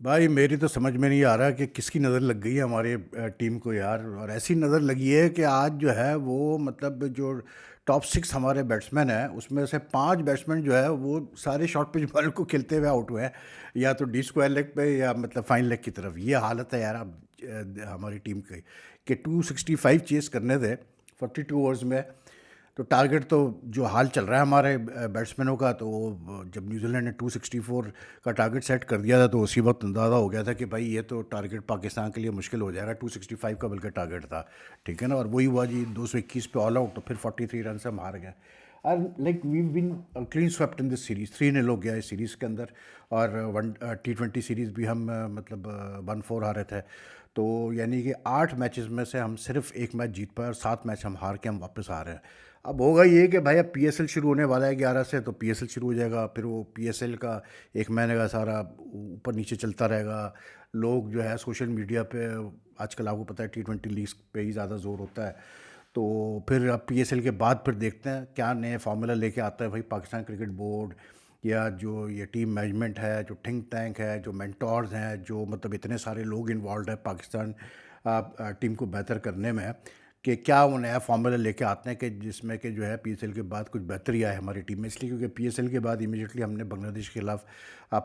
भाई मेरी तो समझ में नहीं आ रहा कि किसकी नज़र लग गई है हमारे टीम को यार। और ऐसी नज़र लगी है कि आज जो है वो मतलब जो टॉप सिक्स हमारे बैट्समैन हैं उसमें से पांच बैट्समैन जो है वो सारे शॉर्ट पिच बॉल को खेलते हुए आउट हुए हैं, या तो डी स्क्वायर लेग पे या मतलब फाइन लेग की तरफ। ये हालत है यार अब हमारी टीम की कि 265 चेस करने थे 42 ओवर्स में। तो टारगेट तो जो हाल चल रहा है हमारे बैट्समैनों का, तो जब न्यूजीलैंड ने 264 का टारगेट सेट कर दिया था तो उसी वक्त अंदाज़ा हो गया था कि भाई ये तो टारगेट पाकिस्तान के लिए मुश्किल हो जाएगा। 265 का बल्कि टारगेट था, ठीक है ना। और वही हुआ जी, 221 पे ऑल आउट, तो फिर 43 रन से हम हार गए। और like we been clean swept in this series, 3-0 हो गया इस सीरीज़ के अंदर। और वन T20 सीरीज़ भी हम मतलब 1-4 हारे थे। तो यानी कि 8 मैचेस में से हम सिर्फ एक मैच जीत पाए और 7 मैच हम हार के हम वापस आ रहे हैं। अब होगा ये कि भाई अब PSL शुरू होने वाला है 11 से, तो PSL शुरू हो जाएगा, फिर वो PSL का एक महीने का सारा ऊपर नीचे चलता रहेगा। लोग जो है सोशल मीडिया पे आजकल आपको पता है T20 लीग्स पे ही ज़्यादा जोर होता है। तो फिर अब PSL के बाद फिर देखते हैं क्या नए फार्मूला लेके आता है भाई पाकिस्तान क्रिकेट बोर्ड, या जो ये टीम मैनेजमेंट है, जो थिंक टैंक है, जो मेंटोर्स हैं, जो मतलब इतने सारे लोग इन्वॉल्व है पाकिस्तान टीम को बेहतर करने में, कि क्या वो नया फार्मूला लेके आते हैं कि जिसमें कि जो है PSL के बाद कुछ बेहतरी आए हमारी टीम में। इसलिए क्योंकि PSL के बाद इमीडिएटली हमने बांग्लादेश के खिलाफ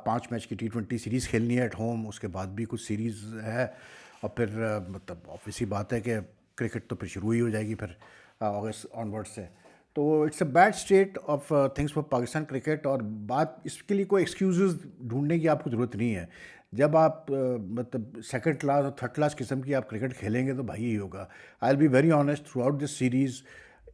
5 मैच की T20 सीरीज़ खेलनी है एट होम। उसके बाद भी कुछ सीरीज़ है, और फिर मतलब ऑब्वियस ही बात है कि क्रिकेट तो फिर शुरू ही हो जाएगी फिर अगस्त ऑनवर्ड से। तो it's a bad state of things for Pakistan cricket. और बात इसके लिए कोई एक्सक्यूज़ ढूंढने की आपको ज़रूरत नहीं है। जब आप मतलब सेकंड क्लास और थर्ड क्लास किस्म की आप क्रिकेट खेलेंगे तो भाई यही होगा। I will be very honest, through out this series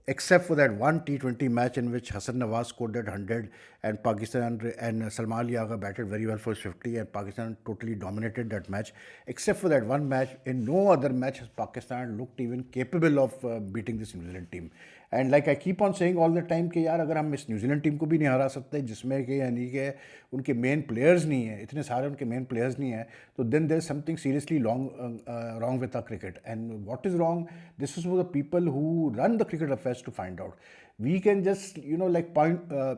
except for that one T20 match in which Hassan Nawaz scored that 100 and Pakistan and Salman Liaga batted very well for 50 and Pakistan totally dominated that match. Except for that one match, in no other match has Pakistan looked even capable of beating this New Zealand team. And like I keep on saying all the time कि यार अगर हम इस New Zealand team को भी नहीं हरा सकते जिसमें कि यानी कि उनके मेन प्लेयर्स नहीं हैं, इतने सारे उनके मेन प्लेयर्स नहीं हैं, तो then there something seriously wrong with the cricket. And what is wrong, this is for the people who run the cricket affairs to find out. We can just like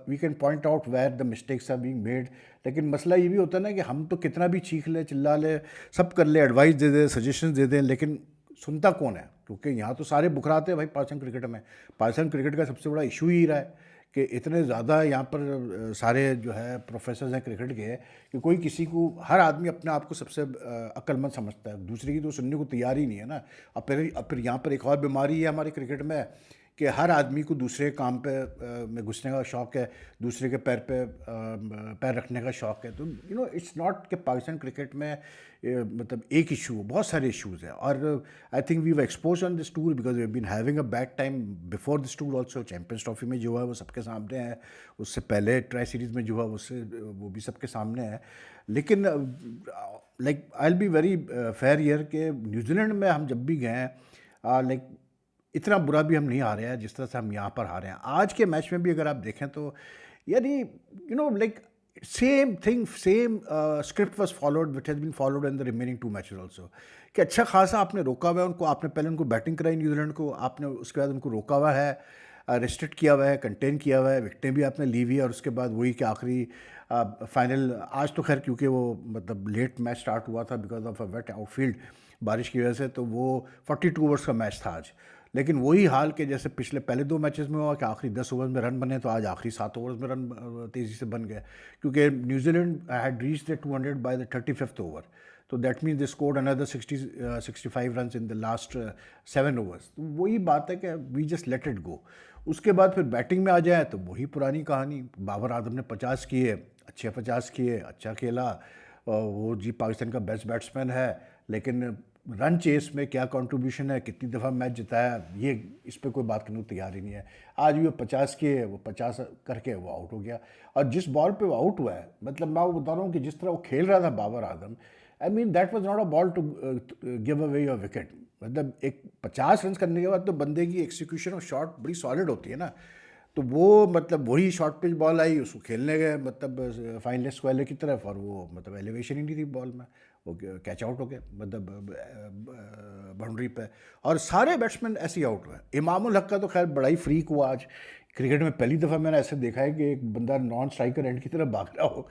we can point out where the mistakes are being made. लेकिन मसला ये भी होता है ना कि हम तो कितना भी चीख ले चिल्ला ले सब कर ले, एडवाइस दे दे, सजेशंस दे दें, लेकिन सुनता कौन है? क्योंकि यहाँ तो सारे बुखराते हैं भाई पाकिस्तान क्रिकेट में। पाकिस्तान क्रिकेट का सबसे बड़ा इशू ही रहा है कि इतने ज़्यादा यहाँ पर सारे जो है प्रोफेसर्स हैं क्रिकेट के, कि कोई किसी को, हर आदमी अपने आप को सबसे अक्लमंद समझता है, दूसरे की तो सुनने को तैयार ही नहीं है ना। अब फिर यहाँ पर एक और बीमारी है हमारे क्रिकेट में कि हर आदमी को दूसरे काम पे में घुसने का शौक़ है, दूसरे के पैर पे पैर रखने का शौक़ है। तो इट्स नॉट कि पाकिस्तान क्रिकेट में मतलब एक इशू, बहुत सारे इश्यूज़ हैं। और I think we were expose on this tour because we been having a bad time before this tour also. Champions trophy में जो है वो सबके सामने है, उससे पहले ट्राई सीरीज़ में जो है उससे वो भी सबके सामने है। लेकिन like I will be very fair year कि न्यूजीलैंड में हम जब भी गए हैं लाइक इतना बुरा भी हम नहीं हारे हैं जिस तरह से हम यहाँ पर हारे हैं। आज के मैच में भी अगर आप देखें तो यानी like same thing, same script was followed which has been followed in the remaining 2 matches also. कि अच्छा खासा आपने रोका हुआ है उनको, आपने पहले उनको बैटिंग कराई न्यूजीलैंड को, आपने उसके बाद उनको रोका हुआ है, रिस्ट्रिक्ट किया हुआ है, कंटेन किया हुआ है, विकटें भी आपने ली हुई है। और उसके बाद वही कि आखिरी फाइनल आज तो खैर क्योंकि वो मतलब लेट मैच स्टार्ट हुआ था because of a wet outfield, बारिश की वजह से, तो वो 42 ओवर्स का मैच था आज। लेकिन वही हाल के जैसे पिछले पहले 2 मैचेस में हुआ कि आखिरी 10 ओवर में रन बने, तो आज आखिरी 7 ओवर्स में रन तेज़ी से बन गए, क्योंकि New Zealand had reach the 200 by the 35th over. तो that means they scored another 65 run in the last 7 overs. तो वही बात है कि we just let it go. उसके बाद फिर बैटिंग में आ जाए तो वही पुरानी कहानी, बाबर आजम ने 50 किए, अच्छे 50 किए, अच्छा खेला, वो जी पाकिस्तान का बेस्ट बैट्समैन है। लेकिन रन चेस में क्या कंट्रीब्यूशन है, कितनी दफ़ा मैच जिताया, ये इस पर कोई बात करने को तैयार ही नहीं है। आज भी वो 50 किए, वो 50 करके वो आउट हो गया। और जिस बॉल पे वो आउट हुआ है, मतलब मैं वो बता रहा हूँ कि जिस तरह वो खेल रहा था Babar Azam, I mean that was not a ball to give away your wicket. मतलब एक 50 रन करने के बाद तो बंदे की एक्सिक्यूशन ऑफ शॉट बड़ी सॉलिड होती है ना। तो वो मतलब वही शॉर्ट पिच बॉल आई, उसको खेलने गए मतलब फाइन लेग स्क्वायर की तरफ, और वो मतलब एलिवेशन ही नहीं थी बॉल में, वो कैच आउट हो गया मतलब बाउंड्री पे। और सारे बैट्समैन ऐसे ही आउट हुए। इमामुल हक का तो खैर बड़ा ही फ्रीक हुआ आज। क्रिकेट में पहली दफ़ा मैंने ऐसे देखा है कि एक बंदा नॉन स्ट्राइकर एंड की तरफ भाग रहा हो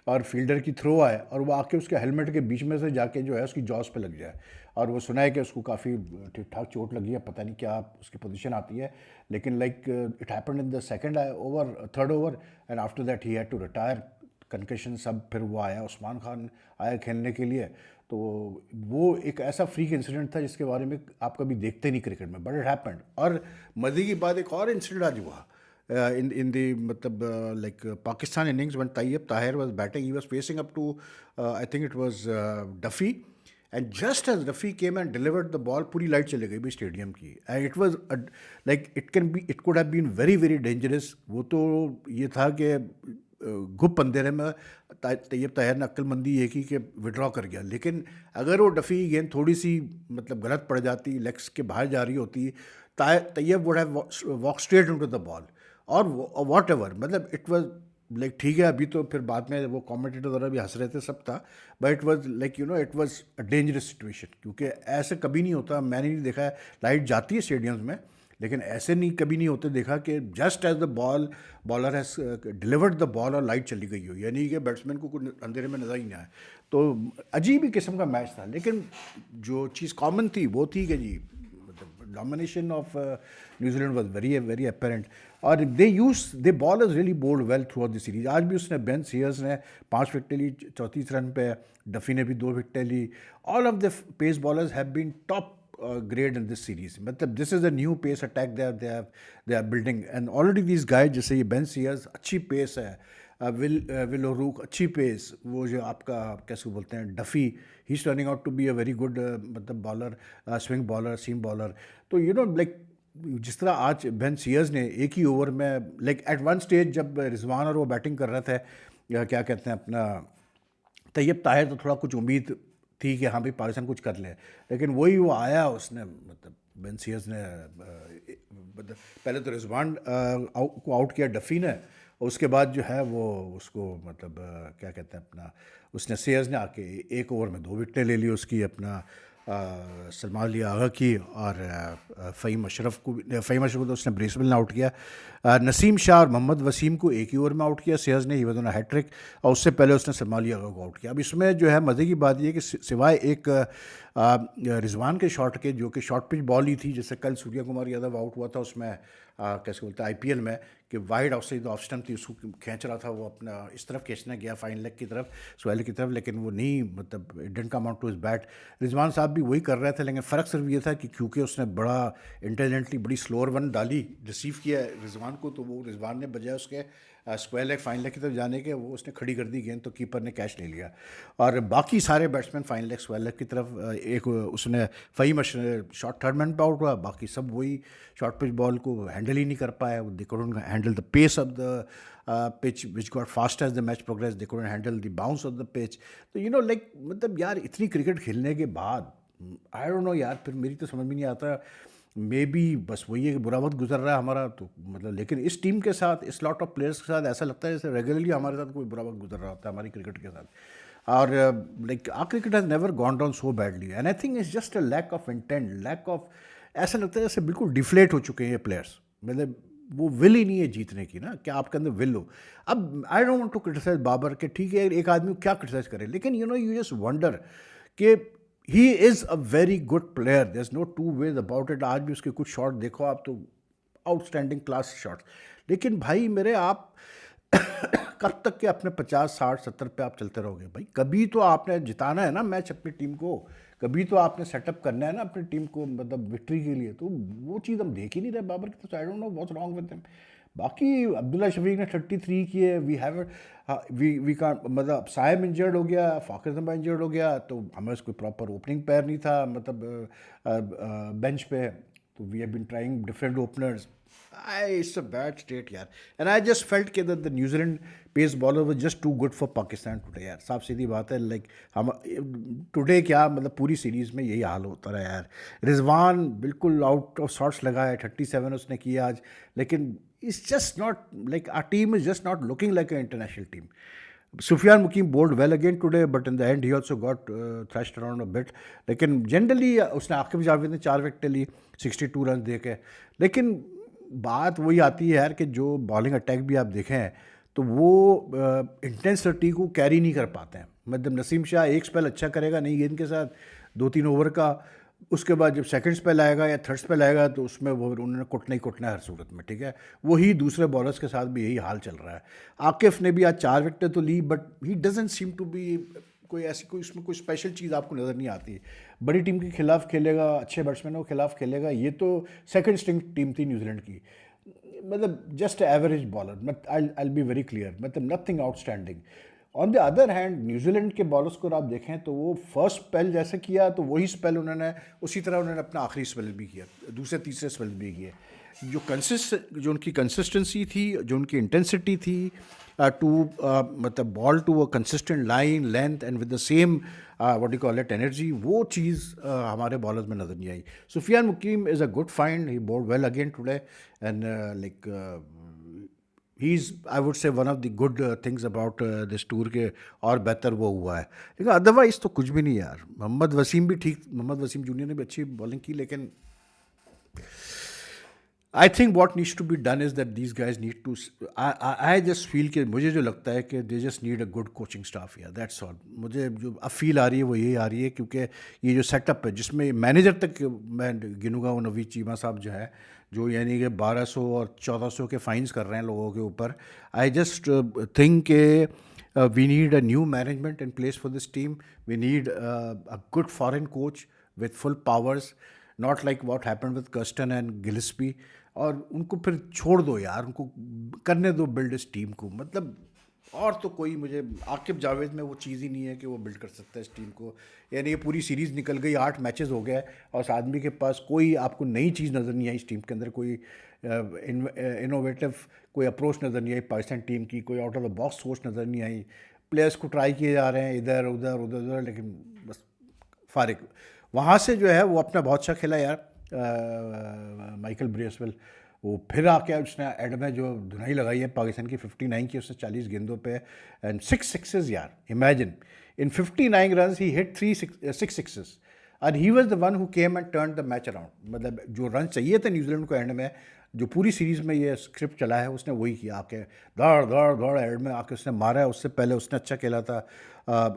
और फील्डर की थ्रो आए और वो आके उसके हेलमेट के बीच में से जाके जो है उसकी जॉस पे लग जाए, और वो सुना है कि उसको काफ़ी ठीक ठाक चोट लगी है, पता नहीं क्या उसकी पोजीशन आती है, लेकिन like it happened in the second over, third over, and after that he had to retire, concussion sub. फिर वो आया, उस्मान खान आया खेलने के लिए। तो वो एक ऐसा फ्रीक इंसिडेंट था जिसके बारे में आप कभी देखते नहीं क्रिकेट में, बट इट हैपेंड। और मज़े की बात, एक और इंसिडेंट आज हुआ इन द मतलब like Pakistan innings, one Tayyab Tahir was batting, he was facing up to I think it was Duffy, and just as Rafi came and delivered the ball, पूरी लाइट चली गई भी स्टेडियम की, and it was like it could have been very very dangerous. वो तो ये था कि गुप अंधेरे में तैयब ताहिर ने अक्लमंदी ये की कि विड्रॉ कर गया, लेकिन अगर वो डफ़ी की गेंद थोड़ी सी मतलब गलत पड़ जाती, लेग्स के बाहर जा रही होती, Tayyab would have walk straight into the ball और वॉट एवर, मतलब इट वाज लाइक ठीक है। अभी तो फिर बाद में वो कमेंटेटर वगैरह भी हंस रहे थे, सब था, but it was like you know it was a dangerous situation, क्योंकि ऐसे कभी नहीं होता, मैंने नहीं देखा है, लाइट जाती है स्टेडियम्स में, लेकिन ऐसे नहीं कभी नहीं होते देखा कि just as the bowler has delivered the ball और लाइट चली गई हो, यानी कि बैट्समैन को कुछ अंधेरे में नजर ही नहीं आया। तो अजीब ही किस्म का मैच था, लेकिन जो चीज़ कॉमन थी वो थी कि जी domination of New Zealand was very apparent, और दे ballers really bowled well throughout the series। आज भी उसने बेन सीयर्स ने 5 विकेटें ली 34 रन पे, डफी ने भी 2 विकेटें ली। All of the pace bowlers have been top grade in this series, मतलब this is a new pace attack they are building, and already this guys, जैसे ये बेन सीयर्स अच्छी पेस है, विल ओरूक अच्छी पेस, वो जो आपका कैसे बोलते हैं Duffy, he is turning out to be a very good मतलब bowler, swing bowler, seam bowler. तो यू नो लाइक जिस तरह आज बेन सीयर्स ने एक ही ओवर में, लाइक एट वन स्टेज जब रिजवान और वो बैटिंग कर रहे थे, या क्या कहते हैं अपना तैयब ताहिर, तो थोड़ा कुछ उम्मीद थी कि हाँ भाई पाकिस्तान कुछ कर ले, लेकिन वही वो आया, उसने मतलब बेन सीयर्स ने मतलब पहले तो रिजवान को आउट किया डफ़ी ने, और उसके बाद जो है वो उसको मतलब क्या कहते हैं अपना, उसने सीयर्स ने आके एक ओवर में 2 विकेटें ले ली उसकी, अपना सलमान अली आगा की, और फ़हीम अशरफ को तो उसने ब्रेसबेल ने आउट किया, नसीम शाह और मोहम्मद वसीम को एक ही ओवर में आउट किया सीयर्स ने, he was on a hat trick, और उससे पहले उसने सलमान अली आगा को आउट किया। अब इसमें जो है मज़े की बात ये कि सिवाय एक रिजवान के शॉट के, जो कि शॉर्ट पिच बॉल ही थी, जैसे कल सूर्य कुमार यादव आउट हुआ था उसमें कैसे बोलते हैं आईपीएल में, कि वाइड आउटसाइड ऑफ स्टंप थी, उसको खींच रहा था वो अपना इस तरफ खींचने गया फाइन लेग की तरफ, स्वेल की तरफ, लेकिन वो नहीं, मतलब it didn't come out to his bat. Rizwan साहब भी वही कर रहे थे, लेकिन फ़र्क सिर्फ ये था कि क्योंकि उसने बड़ा इंटेलिजेंटली बड़ी स्लोअर वन डाली, रिसीव किया रिजवान को, तो वो रिजवान ने बजाय उसके स्क्वायर लेग फाइन लेग की तरफ जाने के, वो उसने खड़ी कर दी गेंद, तो कीपर ने कैच ले लिया। और बाकी सारे batsman fine leg square leg की तरफ, एक उसने फ़हीम शॉर्ट थर्ड मैन पे आउट हुआ, बाकी सब वही शॉर्ट पिच बॉल को हैंडल ही नहीं कर पाया, they couldn't handle the pace of the pitch which got fast as the match progress, they couldn't handle the bounce of the pitch. तो यू नो लाइक मतलब यार इतनी क्रिकेट खेलने के बाद आई डोंट नो यार, फिर मेरी तो समझ में नहीं आता, मे बी बस वही है कि बुरा वक्त गुजर रहा है हमारा, तो मतलब लेकिन इस टीम के साथ, इस लॉट ऑफ प्लेयर्स के साथ ऐसा लगता है जैसे रेगुलरली हमारे साथ कोई बुरा वक्त गुजर रहा होता है हमारी क्रिकेट के साथ। और like our cricket has never gone down so badly, and I think it's just a lack of intent, lack of, ऐसा लगता है जैसे बिल्कुल डिफ्लेट हो चुके हैं ये प्लेयर्स, मतलब वो विल ही नहीं है जीतने की ना, क्या आपके अंदर विल हो। अब I don't want to criticise Babar के, ठीक है एक आदमी को क्या क्रिटिसाइज करे, लेकिन you know you just wonder कि he is a very good player, there is no two ways about it. आज भी उसके कुछ शॉट देखो आप तो आउटस्टैंडिंग क्लास शॉट्स, लेकिन भाई मेरे आप कब तक के अपने 50 60 70 पे आप चलते रहोगे भाई? कभी तो आपने जिताना है ना मैच अपनी टीम को, कभी तो आपने सेटअप करना है ना अपनी टीम को, मतलब विक्ट्री के लिए, तो वो चीज़ हम देख ही नहीं रहे बाबर की, तो I don't know what's wrong with him. बाकी अब्दुल्ला शफीक ने 33 किए, वी हैव वी का मतलब साहिब इंजर्ड हो गया, फाकिर जमा इंजर्ड हो गया, तो हमें कोई प्रॉपर ओपनिंग पैर नहीं था मतलब बेंच पे, तो we have been trying different openers. It's a bad state यार, एंड आई जस्ट फेल्ट के the New Zealand pace bowler was just too good for Pakistan today यार, साफ सीधी बात है। लाइक हम टुडे क्या मतलब पूरी सीरीज़ में यही हाल होता रहा यार। रिजवान बिल्कुल आउट ऑफ शॉट्स लगाए, 37 उसने किया आज, लेकिन it's just not like our team is just not looking like a international team. Sufyan Mukim bowled well again today, but in the end he also got thrashed around a bit. लेकिन generally उसने आकिब जावेद ने 4 विकेटें ली 62 run दे के, लेकिन बात वही आती है यार कि जो बॉलिंग अटैक भी आप देखें तो वो इंटेंसिटी को कैरी नहीं कर पाते हैं। मतलब नसीम शाह एक स्पेल अच्छा करेगा नई गेंद के साथ 2-3 ओवर का, उसके बाद जब सेकंड स्पेल आएगा या थर्ड स्पेल आएगा तो उसमें वो उन्होंने कुटना ही कुटना है हर सूरत में, ठीक है। वही दूसरे बॉलर्स के साथ भी यही हाल चल रहा है। आकिफ ने भी आज 4 विकेटें तो ली, but he doesn't seem to be कोई ऐसी कोई उसमें कोई स्पेशल चीज़ आपको नज़र नहीं आती। बड़ी टीम के खिलाफ खेलेगा, अच्छे बैट्समैनों के खिलाफ खेलेगा, ये तो सेकंड स्ट्रिंग टीम थी न्यूजीलैंड की, मतलब जस्ट एवरेज बॉलर, मत आई बी वेरी क्लियर, मतलब nothing outstanding. On the other hand New Zealand के बॉलर्स को आप देखें तो वो फर्स्ट स्पेल जैसे किया तो वही स्पेल उन्होंने उसी तरह उन्होंने अपना आखिरी स्पेल भी किया, दूसरे तीसरे स्पेल भी किए। जो उनकी कंसिस्टेंसी थी, जो उनकी इंटेंसिटी थी टू मतलब bowl to a consistent line length and with the same what you call it energy, वो चीज़ हमारे बॉलर्स में नज़र नहीं आई। Sufiyan Muqeem is a good find, he bowled well again today and like he is I would say one of the good things about this tour के, और बेहतर वो हुआ है। लेकिन अदरवाइज़ तो कुछ भी नहीं यार। मोहम्मद वसीम भी ठीक, मोहम्मद वसीम जूनियर ने भी अच्छी बॉलिंग की, लेकिन I think what needs to be done is that these guys need to, I just feel कि मुझे जो लगता है कि they just need a good coaching staff या दैट्स ऑल। मुझे जो अब फील आ रही है वो यही आ रही है, क्योंकि ये जो सेटअप है जिसमें मैनेजर तक मैं गिनूंगा, वो नवीद चीमा साहब जो है, जो यानी कि 1200 और 1400 के फाइन्स कर रहे हैं लोगों के ऊपर। आई जस्ट थिंक के we need a new management in place for this team. We need a good foreign coach with full powers, not like what happen with Kirsten and Gillespie. और उनको फिर छोड़ दो यार, उनको करने दो बिल्ड इस टीम को। मतलब और तो कोई, मुझे आकिब जावेद में वो चीज़ ही नहीं है कि वो बिल्ड कर सकता है इस टीम को। यानी ये पूरी सीरीज़ निकल गई, 8 मैचेस हो गए और उस आदमी के पास कोई आपको नई चीज़ नज़र नहीं आई इस टीम के अंदर, कोई इनोवेटिव कोई अप्रोच नज़र नहीं आई पाकिस्तान टीम की, कोई आउट ऑफ द बॉक्स सोच नज़र नहीं आई। प्लेयर्स को ट्राई किए जा रहे हैं इधर उधर उधर उधर, लेकिन बस फारिग। वहाँ से जो है वो अपना बहुत अच्छा खेला यार माइकल ब्रेसवेल। वो फिर आके उसने एड में जो धुनाई लगाई है पाकिस्तान की 59 की, उसने 40 गेंदों पे एंड 6 सिक्सेस यार। Imagine in 59 run he hit 6 sixes and he was the one who came and turn the match around. मतलब जो रन चाहिए थे न्यूजीलैंड को एंड में, जो पूरी सीरीज़ में ये स्क्रिप्ट चला है, उसने वही किया। आके दौड़ दौड़ दौड़ एंड में आके उसने मारा है। उससे पहले उसने अच्छा खेला था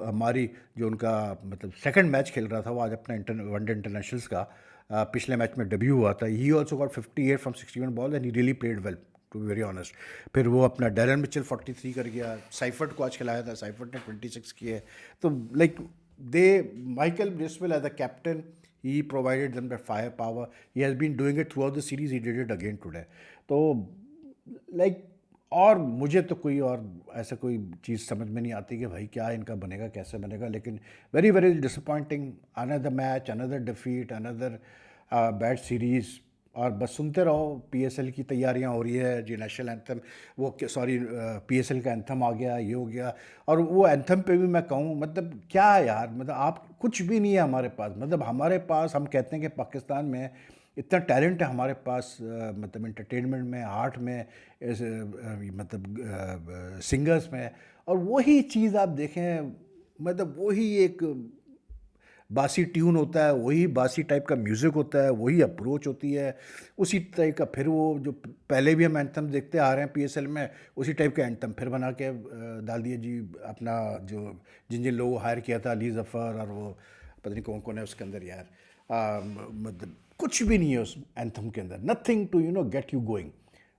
हमारी जो उनका मतलब सेकंड मैच खेल रहा था वो आज अपना वनडे इंटरनेशनल्स का पिछले मैच में डेब्यू हुआ था। He also got 58 from 61 ball and he really played well to be very honest. फिर वो अपना डैरन मिचेल 43 कर गया। साइफर्ट को आज खिलाया था, साइफर्ट ने 26 किए। तो like they Michael Bracewell as the captain, he provided them that firepower. He has been doing it throughout the series. He did it again today. तो लाइक और मुझे तो कोई और ऐसा कोई चीज़ समझ में नहीं आती कि भाई क्या इनका बनेगा, कैसे बनेगा। लेकिन very very disappointing, another match, another defeat, another bad series. और बस सुनते रहो। पीएसएल की तैयारियां हो रही है जी, नेशनल एंथम, वो सॉरी पीएसएल का एंथम आ गया, ये हो गया। और वो एंथम पे भी मैं कहूँ मतलब क्या यार, मतलब आप कुछ भी नहीं है हमारे पास। मतलब हमारे पास, हम कहते हैं कि पाकिस्तान में इतना टैलेंट है हमारे पास, मतलब इंटरटेनमेंट में, आर्ट में, मतलब सिंगर्स में, और वही चीज़ आप देखें, मतलब वही एक बासी ट्यून होता है, वही बासी टाइप का म्यूज़िक होता है, वही अप्रोच होती है, उसी टाइप का। फिर वो जो पहले भी हम एंथम देखते आ रहे हैं पीएसएल में, उसी टाइप का एंथम फिर बना के डाल दिए जी। अपना जो जिन जिन लोगों को हायर किया था, अली ज़फ़र और वो पता नहीं कौन कौन है उसके अंदर यार, मतलब कुछ भी नहीं है उस एंथम के अंदर, nothing to get you going.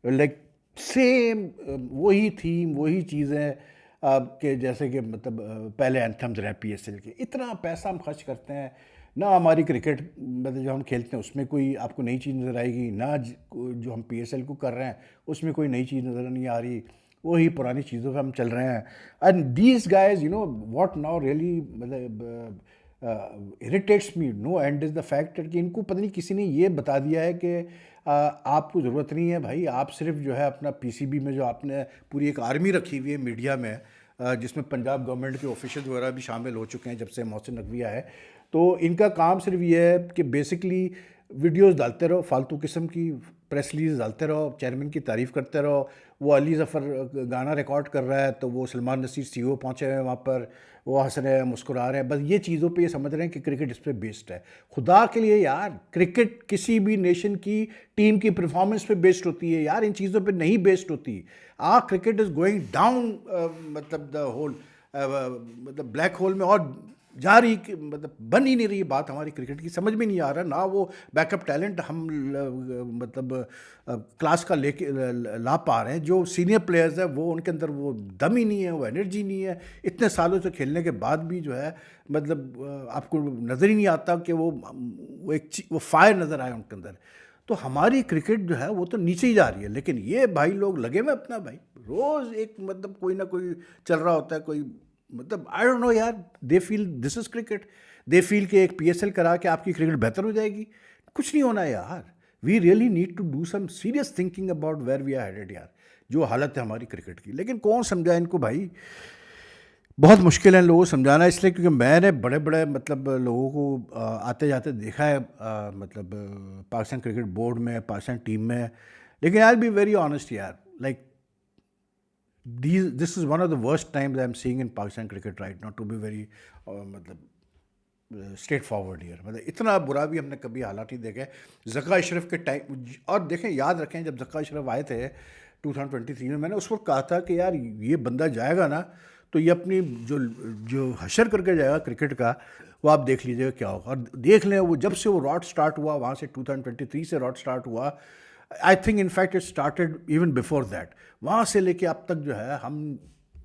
Like same वही थीम, वही चीज़ें के जैसे कि मतलब पहले एंथम्स रहे पीएसएल के। इतना पैसा हम खर्च करते हैं ना, हमारी क्रिकेट मतलब जो हम खेलते हैं उसमें कोई आपको नई चीज़ नज़र आएगी ना, जो हम पीएसएल को कर रहे हैं उसमें कोई नई चीज़ नज़र नहीं आ रही, वही पुरानी चीज़ों पे हम चल रहे हैं। And these guys what now really मतलब irritates me no end is the fact कि इनको पता नहीं किसी ने ये बता दिया है कि आपको ज़रूरत नहीं है भाई, आप सिर्फ जो है अपना पीसीबी में जो आपने पूरी एक आर्मी रखी हुई है मीडिया में, जिसमें पंजाब गवर्नमेंट के ऑफिशियल वगैरह भी शामिल हो चुके हैं जब से मोहसिन नकवी आया है। तो इनका काम सिर्फ ये है कि बेसिकली वीडियोस डालते रहो, फालतू किस्म की प्रेस रिलीज डालते रहो, चेयरमैन की तारीफ़ करते रहो, वो अली ज़फ़र गाना रिकॉर्ड कर रहा है, तो वो सलमान नसीर सीईओ पहुँचे हुए हैं वहाँ पर, वो हंस रहे हैं, मुस्कुरा रहे हैं, बस ये चीज़ों पे ये समझ रहे हैं कि क्रिकेट इस पे बेस्ड है। खुदा के लिए यार, क्रिकेट किसी भी नेशन की टीम की परफॉर्मेंस पे बेस्ड होती है यार, इन चीज़ों पे नहीं बेस्ड होती। क्रिकेट इज़ गोइंग डाउन, मतलब द होल, मतलब ब्लैक होल में और जा रही, मतलब बन ही नहीं रही बात हमारी क्रिकेट की, समझ में नहीं आ रहा ना वो बैकअप टैलेंट हम मतलब क्लास का लेके ला पा रहे हैं। जो सीनियर प्लेयर्स हैं वो, उनके अंदर वो दम ही नहीं है, वो एनर्जी नहीं है, इतने सालों से खेलने के बाद भी जो है मतलब आपको नज़र ही नहीं आता कि वो वो फायर नज़र आए उनके अंदर। तो हमारी क्रिकेट जो है वो तो नीचे ही जा रही है, लेकिन ये भाई लोग लगे हुए अपना, भाई रोज़ एक मतलब कोई ना कोई चल रहा होता है, कोई मतलब आई डोंट नो यार, they feel this is cricket, they feel कि एक पीएसएल करा के आपकी क्रिकेट बेहतर हो जाएगी। कुछ नहीं होना यार, we really need to do some serious thinking about where we are headed यार, जो हालत है हमारी क्रिकेट की। लेकिन कौन समझाए इनको भाई, बहुत मुश्किल है लोगों को समझाना, इसलिए क्योंकि मैंने बड़े बड़े मतलब लोगों को आते जाते देखा है, मतलब पाकिस्तान क्रिकेट बोर्ड में, पाकिस्तान टीम में। लेकिन I will be very honest यार, like this is one of the worst times I'm seeing in Pakistan cricket right now, to be very मतलब स्ट्रेट फॉरवर्ड ईयर, मतलब इतना बुरा भी हमने कभी हालात नहीं देखे। ज़का अशरफ के टाइम, और देखें याद रखें जब ज़का अशरफ आए थे 2023 में, मैंने उस वक्त कहा था कि यार ये बंदा जाएगा ना तो ये अपनी जो जो हशर करके जाएगा क्रिकेट का, वो आप देख लीजिएगा क्या होगा। और देख लें, वो जब से वो रॉट स्टार्ट हुआ, वहाँ से 2023 से रॉट स्टार्ट हुआ, I think in fact it started even before that, वहाँ से लेके अब तक जो है हम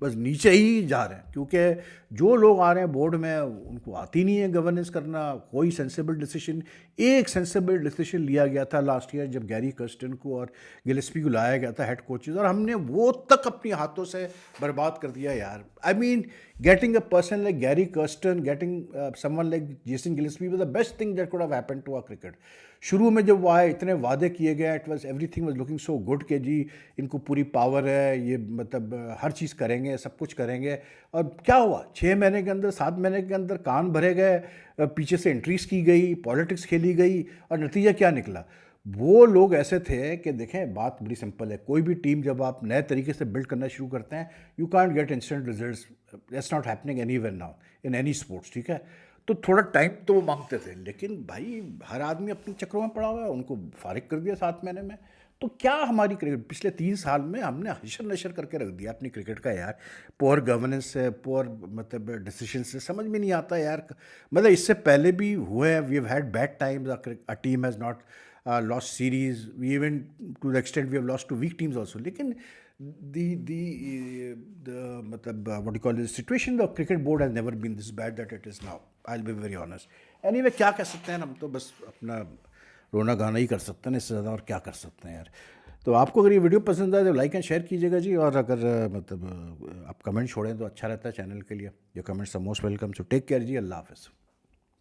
बस नीचे ही जा रहे हैं, क्योंकि जो लोग आ रहे हैं बोर्ड में उनको आती नहीं है गवर्नेंस करना, कोई सेंसिबल डिसीजन। एक सेंसिबल डिसीजन लिया गया था लास्ट ईयर जब गैरी कर्स्टन को और गिलेस्पी को लाया गया था हेड कोचेज, और हमने वो तक अपने हाथों से बर्बाद कर दिया यार। I mean getting a person like Gary Kirsten, getting someone like Jason Gillespie was the best thing that could have happened to our cricket. शुरू में जब वो आए इतने वादे किए गए, it was everything was looking so good कि जी इनको पूरी पावर है, ये मतलब हर चीज़ करेंगे, सब कुछ करेंगे। और क्या हुआ, 6 महीने के अंदर, 7 महीने के अंदर कान भरे गए, पीछे से एंट्रीज की गई, पॉलिटिक्स खेली गई, और नतीजा क्या निकला। वो लोग ऐसे थे कि देखें बात बड़ी सिंपल है, कोई भी टीम जब आप नए तरीके से बिल्ड करना शुरू करते हैं, you can't get instant results, that's not happening anywhere now in any sports, ठीक है। तो थोड़ा टाइम तो वो मांगते थे, लेकिन भाई हर आदमी अपने चक्रों में पड़ा हुआ है, उनको फारिग कर दिया 7 महीने में। तो क्या हमारी क्रिकेट पिछले 3 साल में हमने हशर नशर करके रख दिया अपनी क्रिकेट का यार, पुअर गवर्नेंस से, पुअर मतलब डिसीजन से, समझ में नहीं आता यार। मतलब इससे पहले भी हुए हैं, we have had bad times, a team has not lost series, we even to the extent we have lost to weak teams also. लेकिन the मतलब what do you call it, situation the cricket board has never been this bad that it is now, I'll be very honest. Anyway, क्या कह सकते हैं, हम तो बस अपना रोना गाना ही कर सकते हैं, इससे ज़्यादा और क्या कर सकते हैं यार। तो आपको अगर ये वीडियो पसंद आए तो लाइक एंड शेयर कीजिएगा जी, और अगर मतलब आप कमेंट छोड़ें तो अच्छा रहता है चैनल के लिए। Your comments are most welcome, so take care जी, अल्लाह हाफ़िज़।